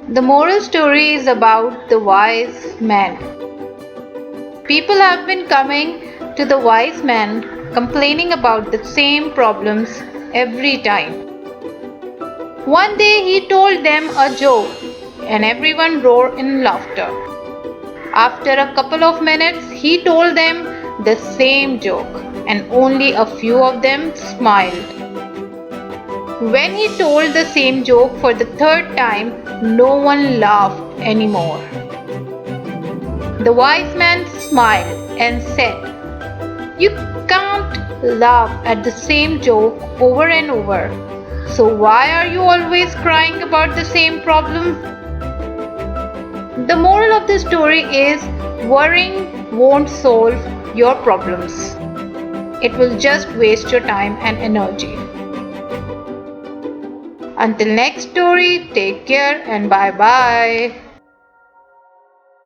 The moral story is about the wise man. People have been coming to the wise man complaining about the same problems every time. One day he told them a joke and everyone roared in laughter. After a couple of minutes, he told them the same joke and only a few of them smiled. When he told the same joke for the third time, no one laughed anymore. The wise man smiled and said, "You can't laugh at the same joke over and over. So why are you always crying about the same problem?" The moral of the story is worrying won't solve your problems. It will just waste your time and energy. Until next story, take care and bye bye.